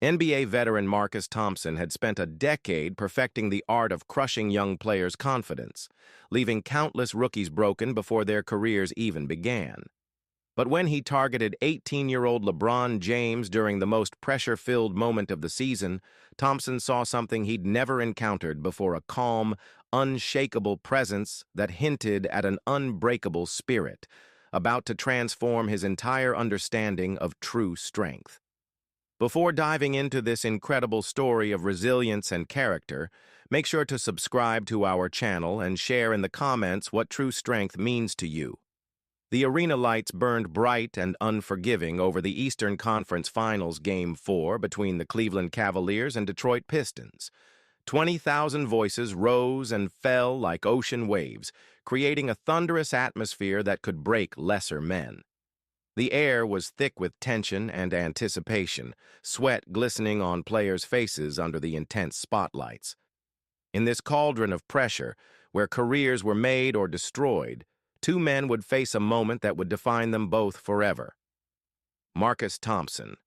NBA veteran Marcus Thompson had spent a decade perfecting the art of crushing young players' confidence, leaving countless rookies broken before their careers even began. But when he targeted 18-year-old LeBron James during the most pressure-filled moment of the season, Thompson saw something he'd never encountered before: a calm, unshakable presence that hinted at an unbreakable spirit, about to transform his entire understanding of true strength. Before diving into this incredible story of resilience and character, make sure to subscribe to our channel and share in the comments what true strength means to you. The arena lights burned bright and unforgiving over the Eastern Conference Finals Game 4 between the Cleveland Cavaliers and Detroit Pistons. 20,000 voices rose and fell like ocean waves, creating a thunderous atmosphere that could break lesser men. The air was thick with tension and anticipation, sweat glistening on players' faces under the intense spotlights. In this cauldron of pressure, where careers were made or destroyed, two men would face a moment that would define them both forever. Marcus Thompson,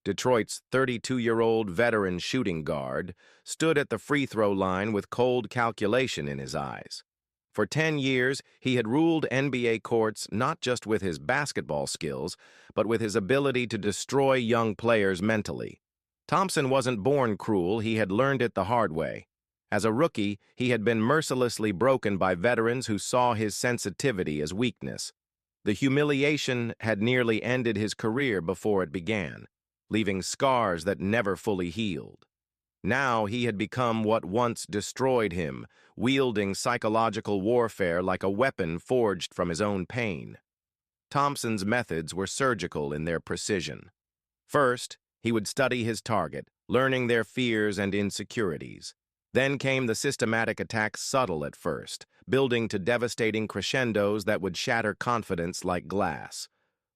Detroit's 32-year-old veteran shooting guard, stood at the free throw line with cold calculation in his eyes. For 10 years, he had ruled NBA courts not just with his basketball skills, but with his ability to destroy young players mentally. Thompson wasn't born cruel, he had learned it the hard way. As a rookie, he had been mercilessly broken by veterans who saw his sensitivity as weakness. The humiliation had nearly ended his career before it began, leaving scars that never fully healed. Now he had become what once destroyed him, wielding psychological warfare like a weapon forged from his own pain. Thompson's methods were surgical in their precision. First, he would study his target, learning their fears and insecurities. Then came the systematic attacks, subtle at first, building to devastating crescendos that would shatter confidence like glass.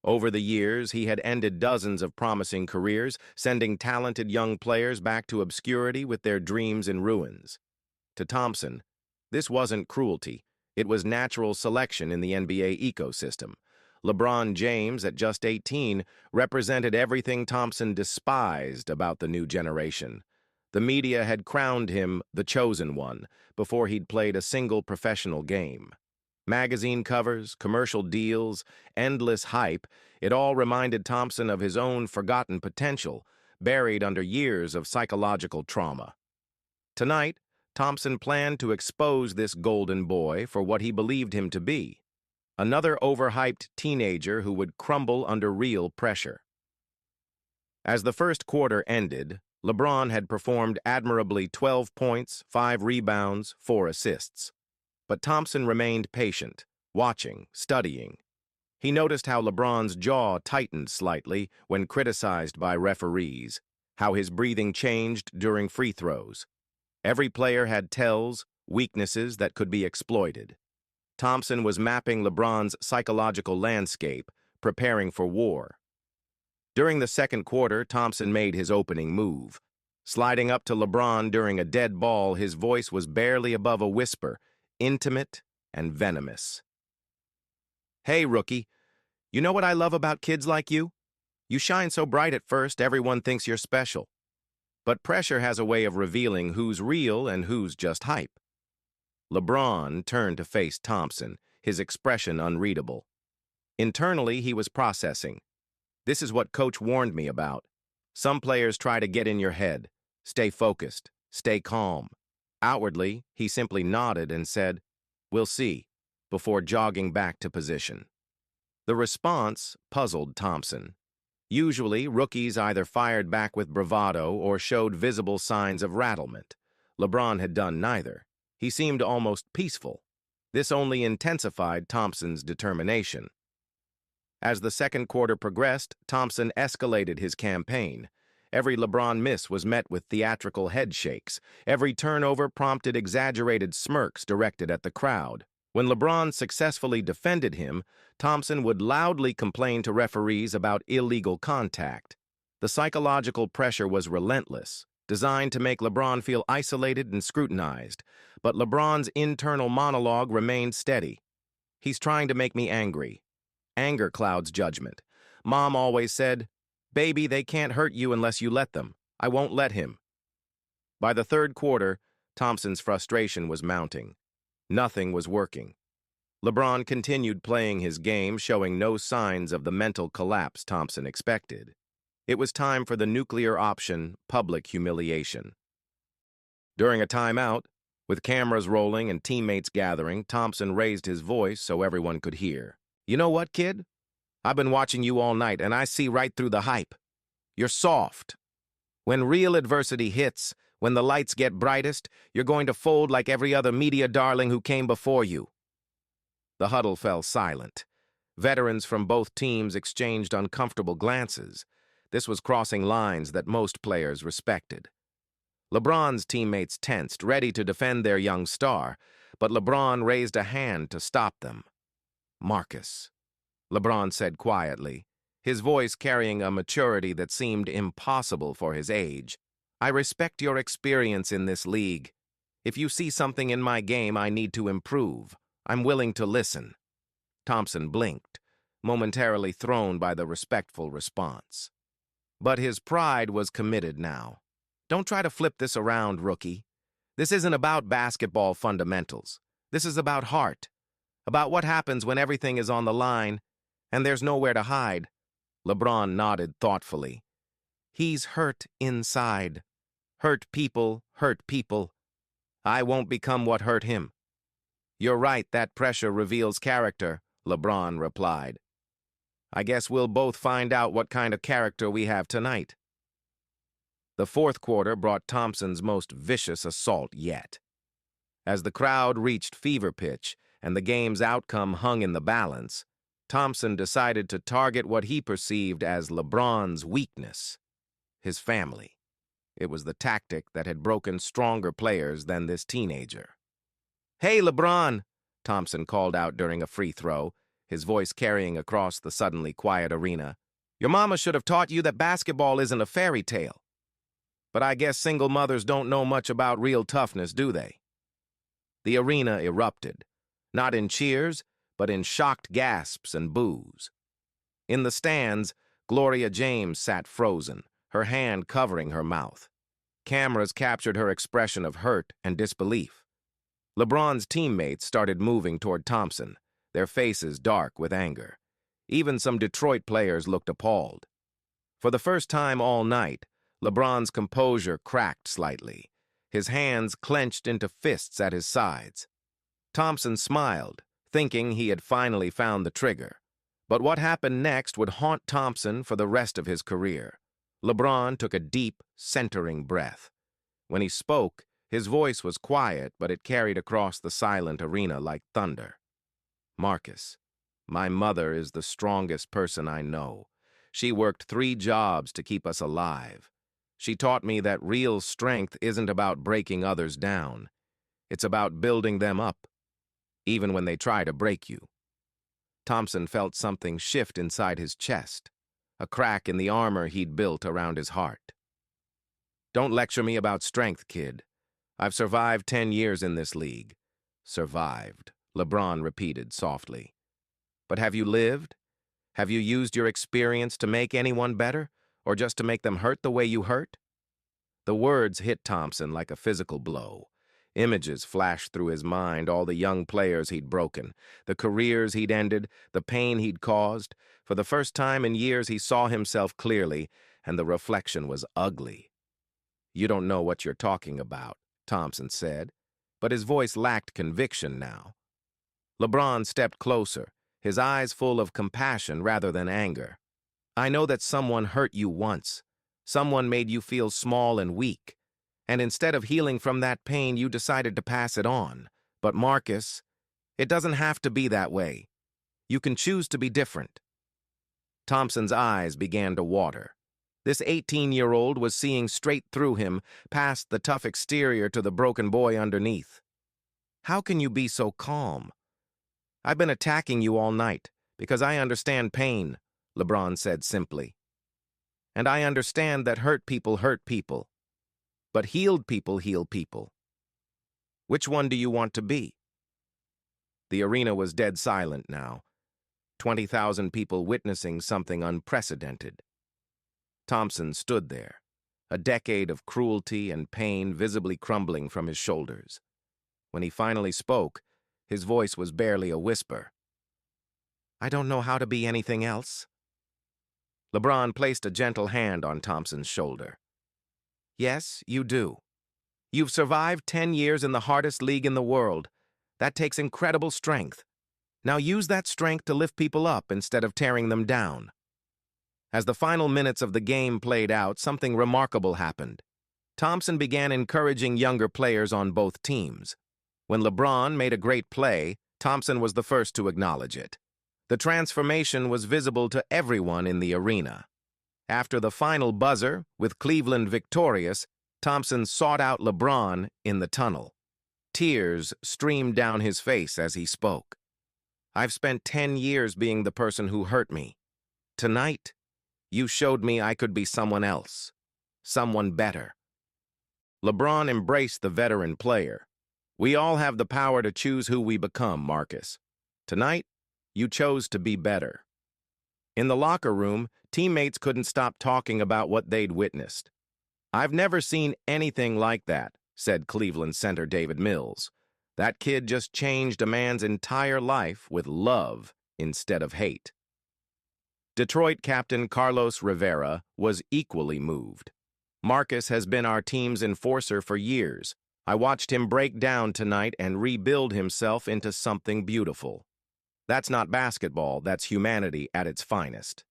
Over the years, he had ended dozens of promising careers, sending talented young players back to obscurity with their dreams in ruins. To Thompson, this wasn't cruelty. It was natural selection in the NBA ecosystem. LeBron James, at just 18, represented everything Thompson despised about the new generation. The media had crowned him the chosen one before he'd played a single professional game. Magazine covers, commercial deals, endless hype, it all reminded Thompson of his own forgotten potential, buried under years of psychological trauma. Tonight, Thompson planned to expose this golden boy for what he believed him to be: another overhyped teenager who would crumble under real pressure. As the first quarter ended, LeBron had performed admirably: 12 points, 5 rebounds, 4 assists. But Thompson remained patient, watching, studying. He noticed how LeBron's jaw tightened slightly when criticized by referees, how his breathing changed during free throws. Every player had tells, weaknesses that could be exploited. Thompson was mapping LeBron's psychological landscape, preparing for war. During the second quarter, Thompson made his opening move. Sliding up to LeBron during a dead ball, his voice was barely above a whisper, intimate and venomous. "Hey, rookie, you know what I love about kids like you? You shine so bright at first, everyone thinks you're special. But pressure has a way of revealing who's real and who's just hype." LeBron turned to face Thompson, his expression unreadable. Internally, he was processing. "This is what Coach warned me about. Some players try to get in your head. Stay focused. Stay calm." Outwardly, he simply nodded and said, "We'll see," before jogging back to position. The response puzzled Thompson. Usually, rookies either fired back with bravado or showed visible signs of rattlement. LeBron had done neither. He seemed almost peaceful. This only intensified Thompson's determination. As the second quarter progressed, Thompson escalated his campaign. Every LeBron miss was met with theatrical head shakes. Every turnover prompted exaggerated smirks directed at the crowd. When LeBron successfully defended him, Thompson would loudly complain to referees about illegal contact. The psychological pressure was relentless, designed to make LeBron feel isolated and scrutinized. But LeBron's internal monologue remained steady. "He's trying to make me angry. Anger clouds judgment. Mom always said, 'Baby, they can't hurt you unless you let them.' I won't let him. By the third quarter, Thompson's frustration was mounting. Nothing was working. LeBron continued playing his game, showing no signs of the mental collapse Thompson expected. It was time for the nuclear option, public humiliation. During a timeout, with cameras rolling and teammates gathering, Thompson raised his voice so everyone could hear. You know what, kid? I've been watching you all night, and I see right through the hype. You're soft. When real adversity hits, when the lights get brightest, you're going to fold like every other media darling who came before you. The huddle fell silent. Veterans from both teams exchanged uncomfortable glances. This was crossing lines that most players respected. LeBron's teammates tensed, ready to defend their young star, but LeBron raised a hand to stop them. Marcus, LeBron said quietly, his voice carrying a maturity that seemed impossible for his age. I respect your experience in this league. If you see something in my game I need to improve, I'm willing to listen. Thompson blinked, momentarily thrown by the respectful response. But his pride was committed now. Don't try to flip this around, rookie. This isn't about basketball fundamentals. This is about heart, about what happens when everything is on the line and there's nowhere to hide. LeBron nodded thoughtfully. He's hurt inside. Hurt people hurt people. I won't become what hurt him. You're right, that pressure reveals character, LeBron replied. I guess we'll both find out what kind of character we have tonight. The fourth quarter brought Thompson's most vicious assault yet. As the crowd reached fever pitch and the game's outcome hung in the balance, Thompson decided to target what he perceived as LeBron's weakness, his family. It was the tactic that had broken stronger players than this teenager. Hey, LeBron, Thompson called out during a free throw, his voice carrying across the suddenly quiet arena. Your mama should have taught you that basketball isn't a fairy tale. But I guess single mothers don't know much about real toughness, do they? The arena erupted, not in cheers, but in shocked gasps and boos. In the stands, Gloria James sat frozen, her hand covering her mouth. Cameras captured her expression of hurt and disbelief. LeBron's teammates started moving toward Thompson, their faces dark with anger. Even some Detroit players looked appalled. For the first time all night, LeBron's composure cracked slightly, his hands clenched into fists at his sides. Thompson smiled, thinking he had finally found the trigger. But what happened next would haunt Thompson for the rest of his career. LeBron took a deep, centering breath. When he spoke, his voice was quiet, but it carried across the silent arena like thunder. Marcus, my mother is the strongest person I know. She worked 3 jobs to keep us alive. She taught me that real strength isn't about breaking others down. It's about building them up, even when they try to break you. Thompson felt something shift inside his chest, a crack in the armor he'd built around his heart. Don't lecture me about strength, kid. I've survived 10 years in this league. Survived, LeBron repeated softly. But have you lived? Have you used your experience to make anyone better, or just to make them hurt the way you hurt? The words hit Thompson like a physical blow. Images flashed through his mind, all the young players he'd broken, the careers he'd ended, the pain he'd caused. For the first time in years, he saw himself clearly, and the reflection was ugly. You don't know what you're talking about, Thompson said, but his voice lacked conviction now. LeBron stepped closer, his eyes full of compassion rather than anger. I know that someone hurt you once. Someone made you feel small and weak. And instead of healing from that pain, you decided to pass it on. But Marcus, it doesn't have to be that way. You can choose to be different. Thompson's eyes began to water. This 18-year-old was seeing straight through him, past the tough exterior to the broken boy underneath. How can you be so calm? I've been attacking you all night because I understand pain, LeBron said simply. And I understand that hurt people. But healed people heal people. Which one do you want to be? The arena was dead silent now. 20,000 people witnessing something unprecedented. Thompson stood there, a decade of cruelty and pain visibly crumbling from his shoulders. When he finally spoke, his voice was barely a whisper. "I don't know how to be anything else." LeBron placed a gentle hand on Thompson's shoulder. "Yes, you do. You've survived 10 years in the hardest league in the world. That takes incredible strength. Now use that strength to lift people up instead of tearing them down." As the final minutes of the game played out, something remarkable happened. Thompson began encouraging younger players on both teams. When LeBron made a great play, Thompson was the first to acknowledge it. The transformation was visible to everyone in the arena. After the final buzzer, with Cleveland victorious, Thompson sought out LeBron in the tunnel. Tears streamed down his face as he spoke. "I've spent 10 years being the person who hurt me. Tonight, you showed me I could be someone else, someone better." LeBron embraced the veteran player. "We all have the power to choose who we become, Marcus. Tonight, you chose to be better." In the locker room, teammates couldn't stop talking about what they'd witnessed. "I've never seen anything like that," said Cleveland center David Mills. "That kid just changed a man's entire life with love instead of hate." Detroit captain Carlos Rivera was equally moved. "Marcus has been our team's enforcer for years. I watched him break down tonight and rebuild himself into something beautiful. That's not basketball, that's humanity at its finest."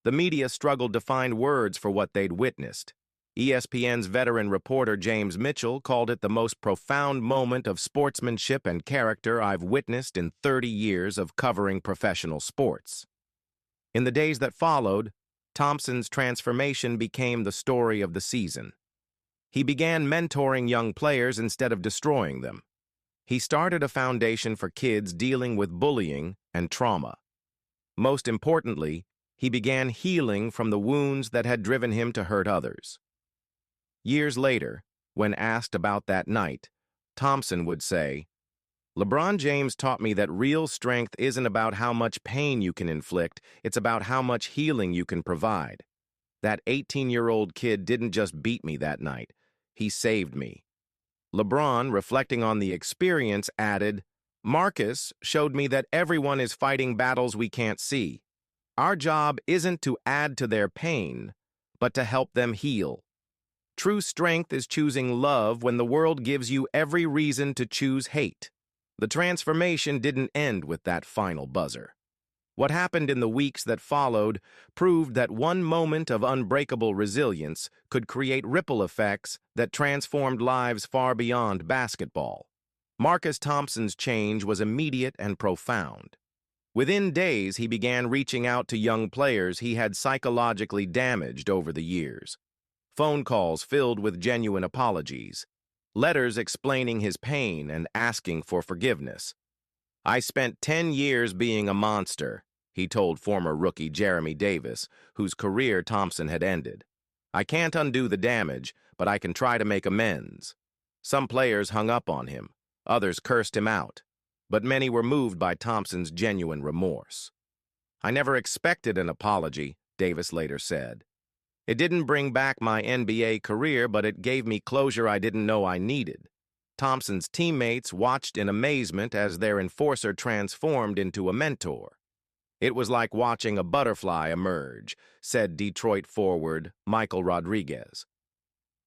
The media struggled to find words for what they'd witnessed. ESPN's veteran reporter James Mitchell called it the most profound moment of sportsmanship and character I've witnessed in 30 years of covering professional sports. In the days that followed, Thompson's transformation became the story of the season. He began mentoring young players instead of destroying them. He started a foundation for kids dealing with bullying and trauma. Most importantly, he began healing from the wounds that had driven him to hurt others. Years later, when asked about that night, Thompson would say, "LeBron James taught me that real strength isn't about how much pain you can inflict, it's about how much healing you can provide. That 18-year-old kid didn't just beat me that night, he saved me." LeBron, reflecting on the experience, added, "Marcus showed me that everyone is fighting battles we can't see. Our job isn't to add to their pain, but to help them heal. True strength is choosing love when the world gives you every reason to choose hate." The transformation didn't end with that final buzzer. What happened in the weeks that followed proved that one moment of unbreakable resilience could create ripple effects that transformed lives far beyond basketball. Marcus Thompson's change was immediate and profound. Within days, he began reaching out to young players he had psychologically damaged over the years. Phone calls filled with genuine apologies, letters explaining his pain and asking for forgiveness. "I spent 10 years being a monster," he told former rookie Jeremy Davis, whose career Thompson had ended. "I can't undo the damage, but I can try to make amends." Some players hung up on him, others cursed him out, but many were moved by Thompson's genuine remorse. "I never expected an apology," Davis later said. "It didn't bring back my NBA career, but it gave me closure I didn't know I needed." Thompson's teammates watched in amazement as their enforcer transformed into a mentor. "It was like watching a butterfly emerge," said Detroit forward Michael Rodriguez.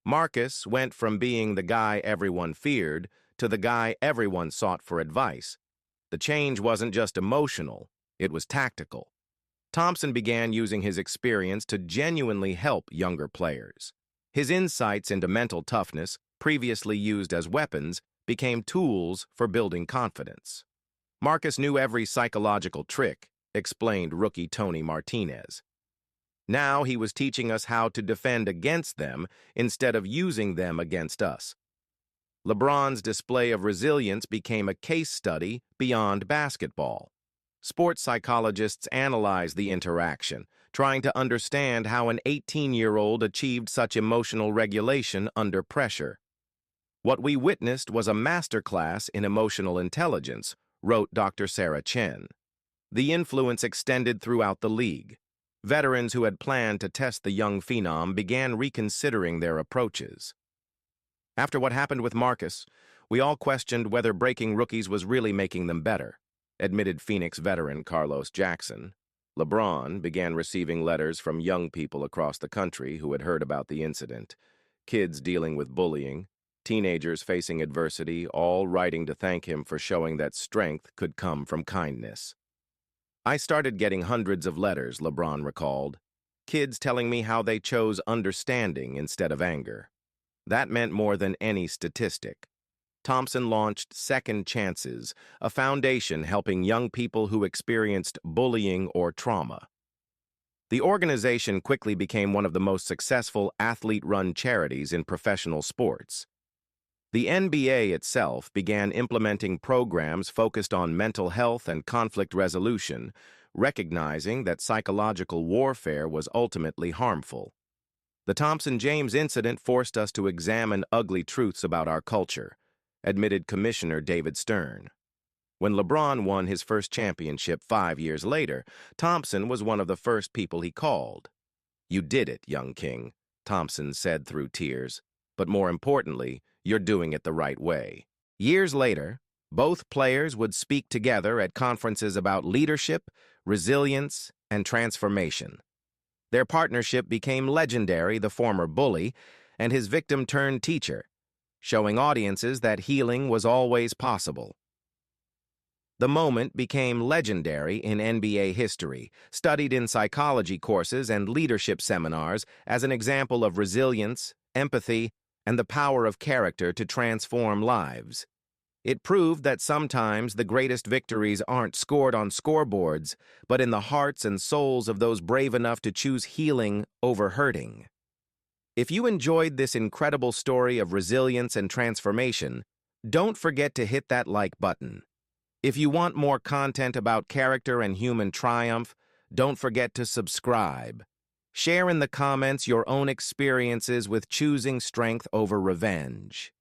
Marcus went from being the guy everyone feared to the guy everyone sought for advice. The change wasn't just emotional, it was tactical. Thompson began using his experience to genuinely help younger players. His insights into mental toughness, previously used as weapons, became tools for building confidence. "Marcus knew every psychological trick," explained rookie Tony Martinez. "Now he was teaching us how to defend against them instead of using them against us." LeBron's display of resilience became a case study beyond basketball. Sports psychologists analyzed the interaction, trying to understand how an 18-year-old achieved such emotional regulation under pressure. "What we witnessed was a masterclass in emotional intelligence," wrote Dr. Sarah Chen. "The influence extended throughout the league. Veterans who had planned to test the young phenom began reconsidering their approaches. After what happened with Marcus, we all questioned whether breaking rookies was really making them better, admitted Phoenix veteran Carlos Jackson. LeBron began receiving letters from young people across the country who had heard about the incident, kids dealing with bullying, teenagers facing adversity, all writing to thank him for showing that strength could come from kindness. I started getting hundreds of letters, LeBron recalled, kids telling me how they chose understanding instead of anger. That meant more than any statistic. Thompson launched Second Chances, a foundation helping young people who experienced bullying or trauma. The organization quickly became one of the most successful athlete-run charities in professional sports. The NBA itself began implementing programs focused on mental health and conflict resolution, recognizing that psychological warfare was ultimately harmful. The Thompson-James incident forced us to examine ugly truths about our culture, admitted Commissioner David Stern. When LeBron won his first championship 5 years later, Thompson was one of the first people he called. "You did it, young king," Thompson said through tears. "But more importantly, you're doing it the right way." Years later, both players would speak together at conferences about leadership, resilience, and transformation. Their partnership became legendary, the former bully and his victim-turned-teacher, showing audiences that healing was always possible. The moment became legendary in NBA history, studied in psychology courses and leadership seminars as an example of resilience, empathy, and the power of character to transform lives. It proved that sometimes the greatest victories aren't scored on scoreboards, but in the hearts and souls of those brave enough to choose healing over hurting. If you enjoyed this incredible story of resilience and transformation, don't forget to hit that like button. If you want more content about character and human triumph, don't forget to subscribe. Share in the comments your own experiences with choosing strength over revenge.